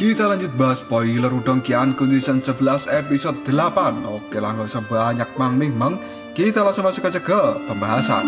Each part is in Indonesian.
Kita lanjut bahas spoiler Udong Qiankun season 11 episode 8. Oke lah, gak usah banyak mang-ming-mang. Kita langsung masuk aja ke pembahasan.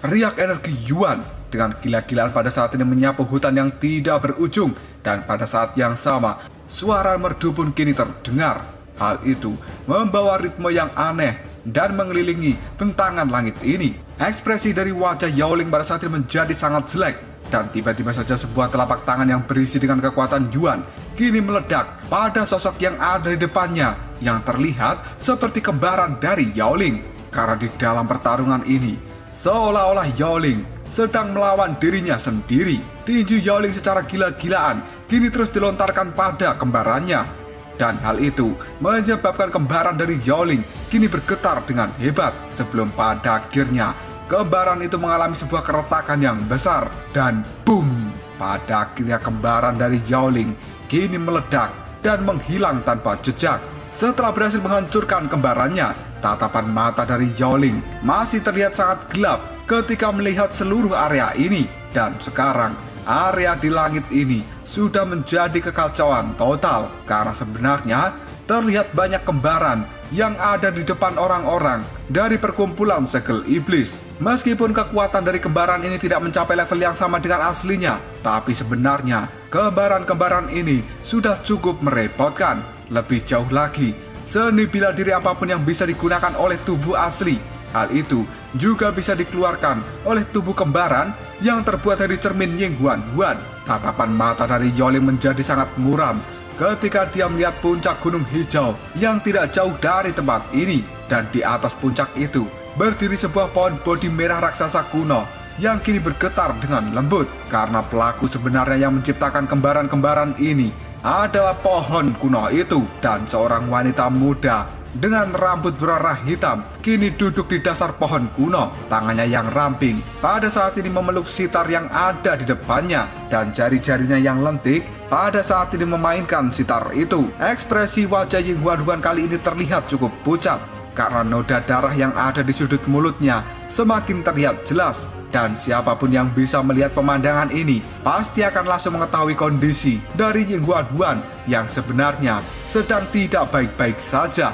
Riak energi Yuan dengan gila-gilaan pada saat ini menyapu hutan yang tidak berujung. Dan pada saat yang sama, suara merdu pun kini terdengar. Hal itu membawa ritme yang aneh dan mengelilingi bentangan langit ini. Ekspresi dari wajah Yaoling pada saat ini menjadi sangat jelek. Dan tiba-tiba saja sebuah telapak tangan yang berisi dengan kekuatan Yuan kini meledak pada sosok yang ada di depannya, yang terlihat seperti kembaran dari Yaoling. Karena di dalam pertarungan ini, seolah-olah Yaoling sedang melawan dirinya sendiri. Tinju Yaoling secara gila-gilaan kini terus dilontarkan pada kembarannya. Dan hal itu menyebabkan kembaran dari Yaoling kini bergetar dengan hebat, sebelum pada akhirnya kembaran itu mengalami sebuah keretakan yang besar. Dan boom, pada akhirnya kembaran dari Yaoling kini meledak dan menghilang tanpa jejak. Setelah berhasil menghancurkan kembarannya, tatapan mata dari Yaoling masih terlihat sangat gelap ketika melihat seluruh area ini. Dan sekarang area di langit ini sudah menjadi kekacauan total, karena sebenarnya terlihat banyak kembaran yang ada di depan orang-orang dari perkumpulan segel iblis. Meskipun kekuatan dari kembaran ini tidak mencapai level yang sama dengan aslinya, tapi sebenarnya kembaran-kembaran ini sudah cukup merepotkan. Lebih jauh lagi, seni bela diri apapun yang bisa digunakan oleh tubuh asli, hal itu juga bisa dikeluarkan oleh tubuh kembaran yang terbuat dari cermin Ying Huan Huan. Tatapan mata dari Yaoling menjadi sangat muram ketika dia melihat puncak gunung hijau yang tidak jauh dari tempat ini. Dan di atas puncak itu berdiri sebuah pohon bodi merah raksasa kuno yang kini bergetar dengan lembut. Karena pelaku sebenarnya yang menciptakan kembaran-kembaran ini adalah pohon kuno itu. Dan seorang wanita muda dengan rambut berwarna hitam kini duduk di dasar pohon kuno. Tangannya yang ramping pada saat ini memeluk sitar yang ada di depannya, dan jari-jarinya yang lentik pada saat ini memainkan sitar itu. Ekspresi wajah Ying Huan Huan kali ini terlihat cukup pucat karena noda darah yang ada di sudut mulutnya semakin terlihat jelas. Dan siapapun yang bisa melihat pemandangan ini pasti akan langsung mengetahui kondisi dari Ying Huan Huan yang sebenarnya sedang tidak baik-baik saja.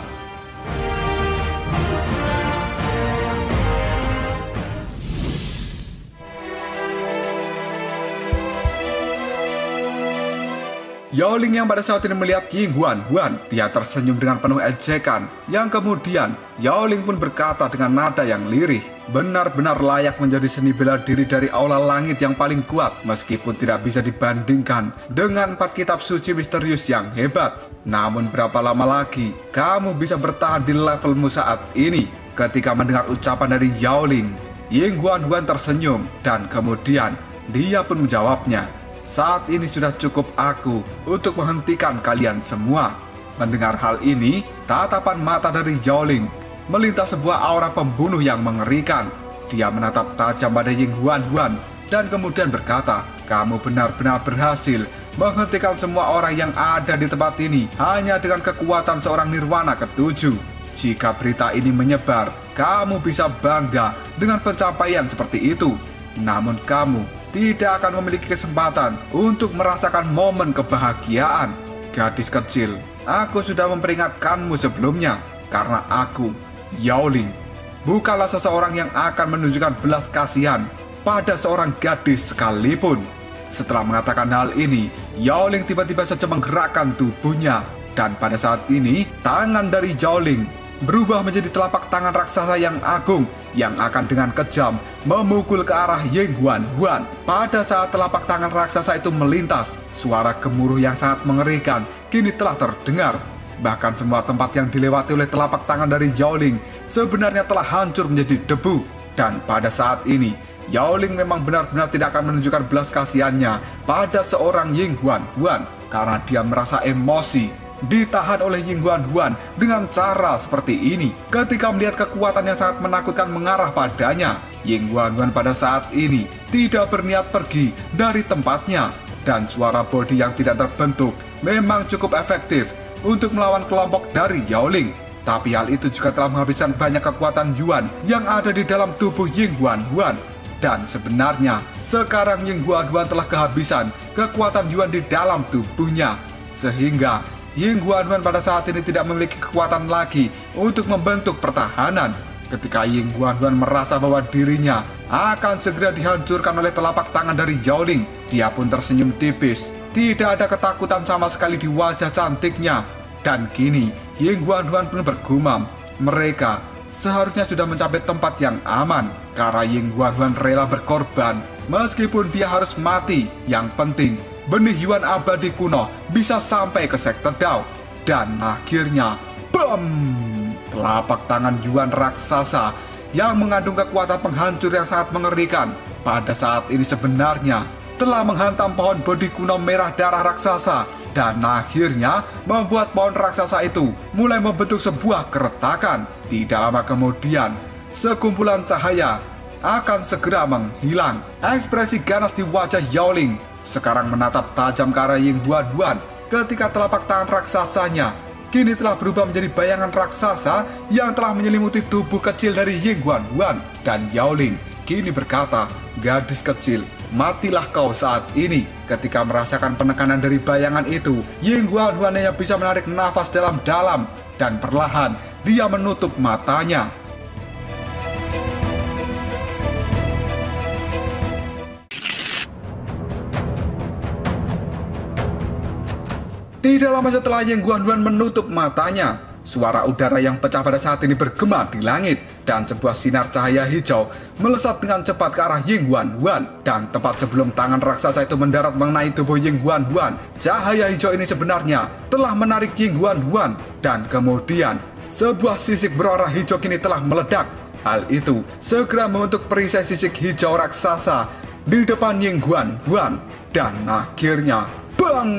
Yaoling yang pada saat ini melihat Ying Huan Huan, dia tersenyum dengan penuh ejekan. Yang kemudian Yaoling pun berkata dengan nada yang lirih, benar-benar layak menjadi seni bela diri dari aula langit yang paling kuat, meskipun tidak bisa dibandingkan dengan 4 kitab suci misterius yang hebat. Namun berapa lama lagi kamu bisa bertahan di levelmu saat ini? Ketika mendengar ucapan dari Yaoling, Ying Huan Huan tersenyum dan kemudian dia pun menjawabnya, saat ini sudah cukup aku untuk menghentikan kalian semua. Mendengar hal ini, tatapan mata dari Yaoling melintas sebuah aura pembunuh yang mengerikan. Dia menatap tajam pada Ying Huan Huan dan kemudian berkata, kamu benar-benar berhasil menghentikan semua orang yang ada di tempat ini hanya dengan kekuatan seorang Nirwana ke-7. Jika berita ini menyebar, kamu bisa bangga dengan pencapaian seperti itu. Namun kamu tidak akan memiliki kesempatan untuk merasakan momen kebahagiaan. Gadis kecil, aku sudah memperingatkanmu sebelumnya, karena aku, Yaoling, bukanlah seseorang yang akan menunjukkan belas kasihan pada seorang gadis sekalipun. Setelah mengatakan hal ini, Yaoling tiba-tiba saja menggerakkan tubuhnya. Dan pada saat ini, tangan dari Yaoling berubah menjadi telapak tangan raksasa yang agung yang akan dengan kejam memukul ke arah Ying Huan Huan. Pada saat telapak tangan raksasa itu melintas, suara gemuruh yang sangat mengerikan kini telah terdengar. Bahkan semua tempat yang dilewati oleh telapak tangan dari Yaoling sebenarnya telah hancur menjadi debu. Dan pada saat ini, Yaoling memang benar-benar tidak akan menunjukkan belas kasihannya pada seorang Ying Huan Huan, karena dia merasa emosi ditahan oleh Ying Huan Huan dengan cara seperti ini. Ketika melihat kekuatan yang sangat menakutkan mengarah padanya, Ying Huan Huan pada saat ini tidak berniat pergi dari tempatnya. Dan suara bodi yang tidak terbentuk memang cukup efektif untuk melawan kelompok dari Yaoling. Tapi hal itu juga telah menghabiskan banyak kekuatan Yuan yang ada di dalam tubuh Ying Huan. Dan sebenarnya, sekarang Ying Huan telah kehabisan kekuatan Yuan di dalam tubuhnya. Sehingga Ying Huan pada saat ini tidak memiliki kekuatan lagi untuk membentuk pertahanan. Ketika Ying Huan merasa bahwa dirinya akan segera dihancurkan oleh telapak tangan dari Yao Ling, dia pun tersenyum tipis. Tidak ada ketakutan sama sekali di wajah cantiknya. Dan kini Ying Huan pun bergumam, mereka seharusnya sudah mencapai tempat yang aman. Karena Ying Huan rela berkorban, meskipun dia harus mati. Yang penting, benih Yuan abadi kuno bisa sampai ke sektor Dao. Dan akhirnya, BAM! Telapak tangan Yuan raksasa yang mengandung kekuatan penghancur yang sangat mengerikan pada saat ini sebenarnya telah menghantam pohon bodi kuno merah darah raksasa. Dan akhirnya membuat pohon raksasa itu mulai membentuk sebuah keretakan. Tidak lama kemudian, sekumpulan cahaya akan segera menghilang. Ekspresi ganas di wajah Yao Ling sekarang menatap tajam ke arah Ying Huan ketika telapak tangan raksasanya kini telah berubah menjadi bayangan raksasa yang telah menyelimuti tubuh kecil dari Ying Huan. Dan Yao Ling kini berkata, gadis kecil, matilah kau saat ini. Ketika merasakan penekanan dari bayangan itu, Ying Huan hanya bisa menarik nafas dalam-dalam dan perlahan dia menutup matanya. Tidak lama setelah Ying Huan menutup matanya, suara udara yang pecah pada saat ini bergema di langit dan sebuah sinar cahaya hijau melesat dengan cepat ke arah Ying Huan. Dan tepat sebelum tangan raksasa itu mendarat mengenai tubuh Ying Huan, cahaya hijau ini sebenarnya telah menarik Ying Huan dan kemudian sebuah sisik berwarna hijau kini telah meledak. Hal itu segera membentuk perisai sisik hijau raksasa di depan Ying Huan dan akhirnya bang!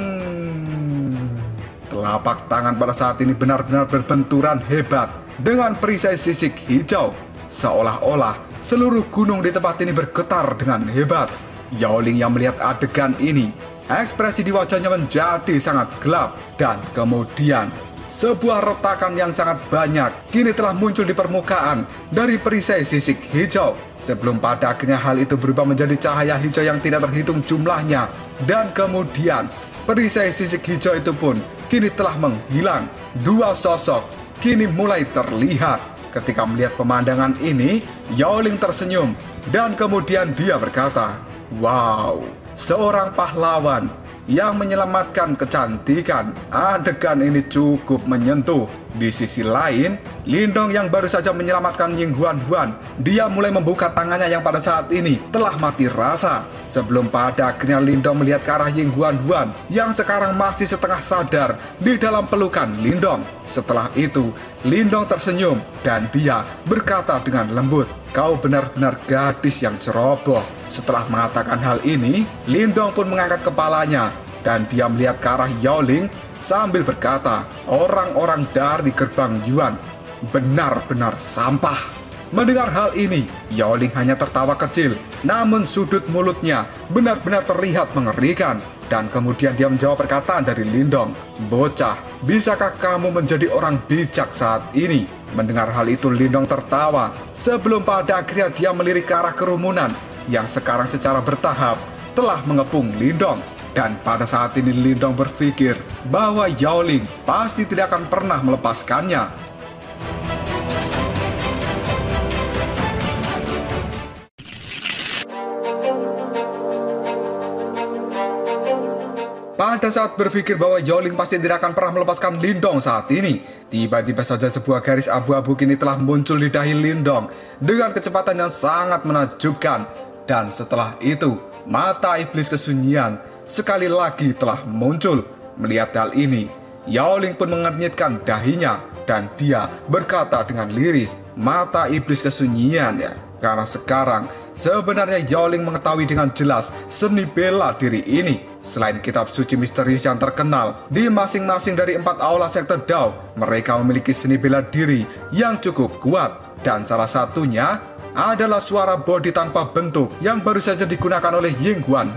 Telapak tangan pada saat ini benar-benar berbenturan hebat dengan perisai sisik hijau. Seolah-olah seluruh gunung di tempat ini bergetar dengan hebat. Yao Ling yang melihat adegan ini, ekspresi di wajahnya menjadi sangat gelap. Dan kemudian sebuah retakan yang sangat banyak kini telah muncul di permukaan dari perisai sisik hijau. Sebelum pada akhirnya hal itu berubah menjadi cahaya hijau yang tidak terhitung jumlahnya. Dan kemudian perisai sisik hijau itu pun kini telah menghilang. Dua sosok kini mulai terlihat. Ketika melihat pemandangan ini, Yao Ling tersenyum dan kemudian dia berkata, wow, seorang pahlawan yang menyelamatkan kecantikan. Adegan ini cukup menyentuh. Di sisi lain, Lindong yang baru saja menyelamatkan Ying Huan, dia mulai membuka tangannya yang pada saat ini telah mati rasa. Sebelum pada akhirnya Lindong melihat ke arah Ying Huan yang sekarang masih setengah sadar di dalam pelukan Lindong. Setelah itu, Lindong tersenyum dan dia berkata dengan lembut, kau benar-benar gadis yang ceroboh. Setelah mengatakan hal ini, Lindong pun mengangkat kepalanya dan dia melihat ke arah Yao Ling sambil berkata, orang-orang dari gerbang Yuan benar-benar sampah. Mendengar hal ini, Yao Ling hanya tertawa kecil, namun sudut mulutnya benar-benar terlihat mengerikan. Dan kemudian dia menjawab perkataan dari Lindong, bocah, bisakah kamu menjadi orang bijak saat ini? Mendengar hal itu, Lindong tertawa sebelum pada akhirnya dia melirik ke arah kerumunan yang sekarang secara bertahap telah mengepung Lindong. Dan pada saat ini Lindong berpikir bahwa Yao Ling pasti tidak akan pernah melepaskannya. Pada saat berpikir bahwa Yao Ling pasti tidak akan pernah melepaskan Lindong saat ini, tiba-tiba saja sebuah garis abu-abu kini telah muncul di dahi Lindong dengan kecepatan yang sangat menakjubkan. Dan setelah itu, mata iblis kesunyian sekali lagi telah muncul. Melihat hal ini, Yao Ling pun mengernyitkan dahinya dan dia berkata dengan lirih, mata iblis kesunyian ya. Karena sekarang sebenarnya Yao Ling mengetahui dengan jelas seni bela diri ini. Selain kitab suci misterius yang terkenal di masing-masing dari 4 aula sektor Dao, mereka memiliki seni bela diri yang cukup kuat. Dan salah satunya adalah suara bodi tanpa bentuk yang baru saja digunakan oleh Ying Huan.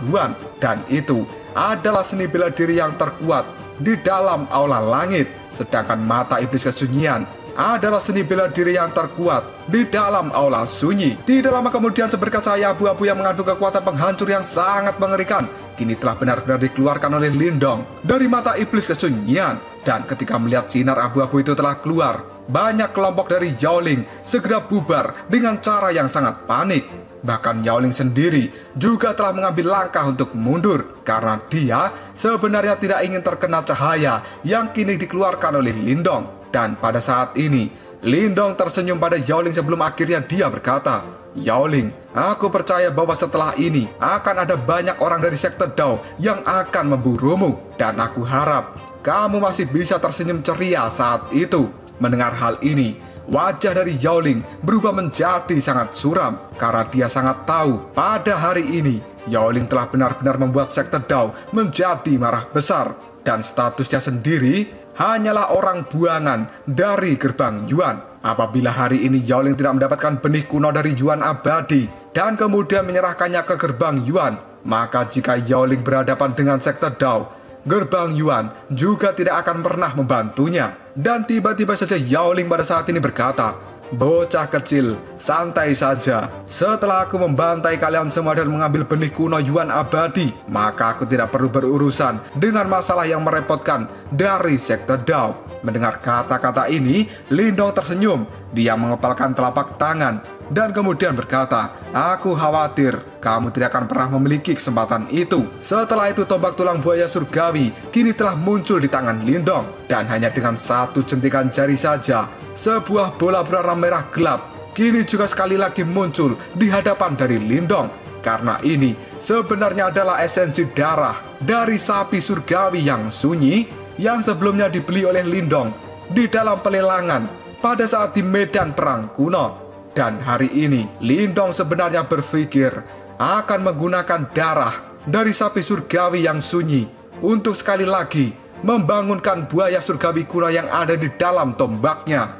Dan itu adalah seni bela diri yang terkuat di dalam aula langit. Sedangkan mata iblis kesunyian adalah seni bela diri yang terkuat di dalam aula sunyi. Tidak lama kemudian seberkas cahaya abu-abu yang mengandung kekuatan penghancur yang sangat mengerikan kini telah benar-benar dikeluarkan oleh Lindong dari mata iblis kesunyian. Dan ketika melihat sinar abu-abu itu telah keluar, banyak kelompok dari Yaoling segera bubar dengan cara yang sangat panik. Bahkan Yaoling sendiri juga telah mengambil langkah untuk mundur karena dia sebenarnya tidak ingin terkena cahaya yang kini dikeluarkan oleh Lindong. Dan pada saat ini Lindong tersenyum pada Yaoling sebelum akhirnya dia berkata, "Yaoling, aku percaya bahwa setelah ini akan ada banyak orang dari sekte Dao yang akan memburumu. Dan aku harap kamu masih bisa tersenyum ceria saat itu." Mendengar hal ini, wajah dari Yaoling berubah menjadi sangat suram karena dia sangat tahu pada hari ini Yaoling telah benar-benar membuat sekte Dao menjadi marah besar dan statusnya sendiri hanyalah orang buangan dari gerbang Yuan. Apabila hari ini Yaoling tidak mendapatkan benih kuno dari Yuan abadi dan kemudian menyerahkannya ke gerbang Yuan, maka jika Yaoling berhadapan dengan sekte Dao, gerbang Yuan juga tidak akan pernah membantunya. Dan tiba-tiba saja Yaoling pada saat ini berkata, "Bocah kecil, santai saja. Setelah aku membantai kalian semua dan mengambil benih kuno Yuan abadi, maka aku tidak perlu berurusan dengan masalah yang merepotkan dari sekte Dao." Mendengar kata-kata ini, Lindong tersenyum. Dia mengepalkan telapak tangan dan kemudian berkata, "Aku khawatir kamu tidak akan pernah memiliki kesempatan itu." Setelah itu tombak tulang buaya surgawi kini telah muncul di tangan Lindong. Dan hanya dengan satu jentikan jari saja, sebuah bola berwarna merah gelap kini juga sekali lagi muncul di hadapan dari Lindong. Karena ini sebenarnya adalah esensi darah dari sapi surgawi yang sunyi yang sebelumnya dibeli oleh Lindong di dalam pelelangan pada saat di medan perang kuno. Dan hari ini Lindong sebenarnya berpikir akan menggunakan darah dari sapi surgawi yang sunyi untuk sekali lagi membangunkan buaya surgawi kuno yang ada di dalam tombaknya.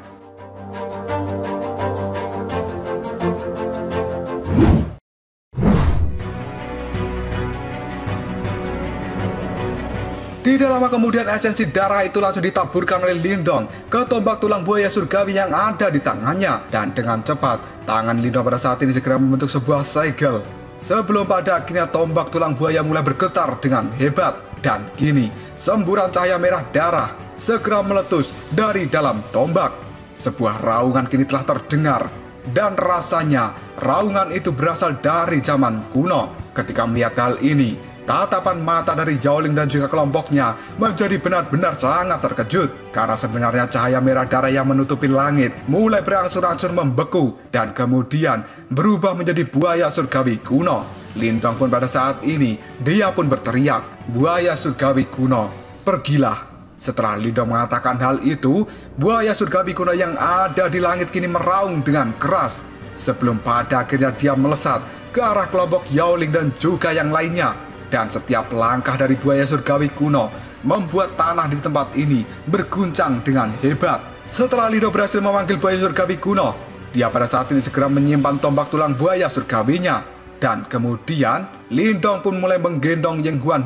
Tidak lama kemudian esensi darah itu langsung ditaburkan oleh Lindong ke tombak tulang buaya surgawi yang ada di tangannya. Dan dengan cepat, tangan Lindong pada saat ini segera membentuk sebuah segel. Sebelum pada akhirnya tombak tulang buaya mulai bergetar dengan hebat. Dan kini, semburan cahaya merah darah segera meletus dari dalam tombak. Sebuah raungan kini telah terdengar. Dan rasanya, raungan itu berasal dari zaman kuno. Ketika melihat hal ini, tatapan mata dari Yaoling dan juga kelompoknya menjadi benar-benar sangat terkejut. Karena sebenarnya cahaya merah darah yang menutupi langit mulai berangsur-angsur membeku dan kemudian berubah menjadi buaya surgawi kuno. Lindong pun pada saat ini, dia pun berteriak, "Buaya surgawi kuno, pergilah." Setelah Lindong mengatakan hal itu, buaya surgawi kuno yang ada di langit kini meraung dengan keras. Sebelum pada akhirnya dia melesat ke arah kelompok Yaoling dan juga yang lainnya. Dan setiap langkah dari buaya surgawi kuno membuat tanah di tempat ini berguncang dengan hebat. Setelah Lindong berhasil memanggil buaya surgawi kuno, dia pada saat ini segera menyimpan tombak tulang buaya surgawinya. Dan kemudian Lindong pun mulai menggendong Yeng Huan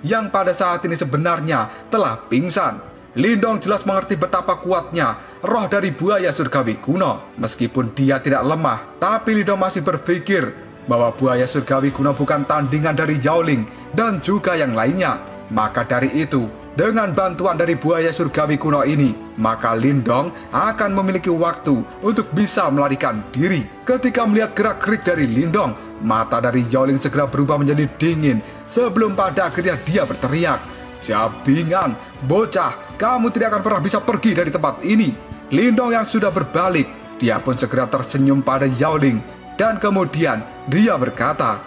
yang pada saat ini sebenarnya telah pingsan. Lindong jelas mengerti betapa kuatnya roh dari buaya surgawi kuno. Meskipun dia tidak lemah, tapi Lindong masih berpikir bahwa buaya surgawi kuno bukan tandingan dari Yaoling dan juga yang lainnya. Maka dari itu, dengan bantuan dari buaya surgawi kuno ini, maka Lindong akan memiliki waktu untuk bisa melarikan diri. Ketika melihat gerak-gerik dari Lindong, mata dari Yaoling segera berubah menjadi dingin sebelum pada akhirnya dia berteriak, "Jabingan, bocah, kamu tidak akan pernah bisa pergi dari tempat ini." Lindong yang sudah berbalik, dia pun segera tersenyum pada Yaoling dan kemudian dia berkata,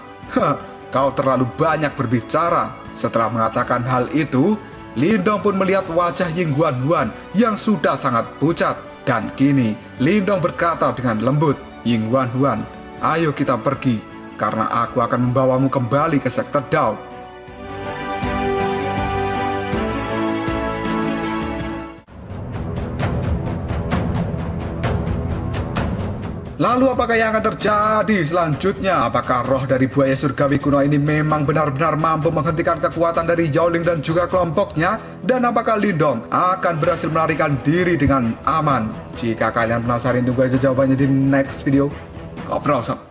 "Kau terlalu banyak berbicara." Setelah mengatakan hal itu, Lindong pun melihat wajah Yeng Huan yang sudah sangat pucat. Dan kini Lindong berkata dengan lembut, "Yeng Huan, ayo kita pergi, karena aku akan membawamu kembali ke sekte Dao." Lalu apakah yang akan terjadi selanjutnya? Apakah roh dari buaya surgawi kuno ini memang benar-benar mampu menghentikan kekuatan dari Yao Ling dan juga kelompoknya? Dan apakah Lindong akan berhasil melarikan diri dengan aman? Jika kalian penasaran, tunggu aja jawabannya di next video. Ngobrol sob.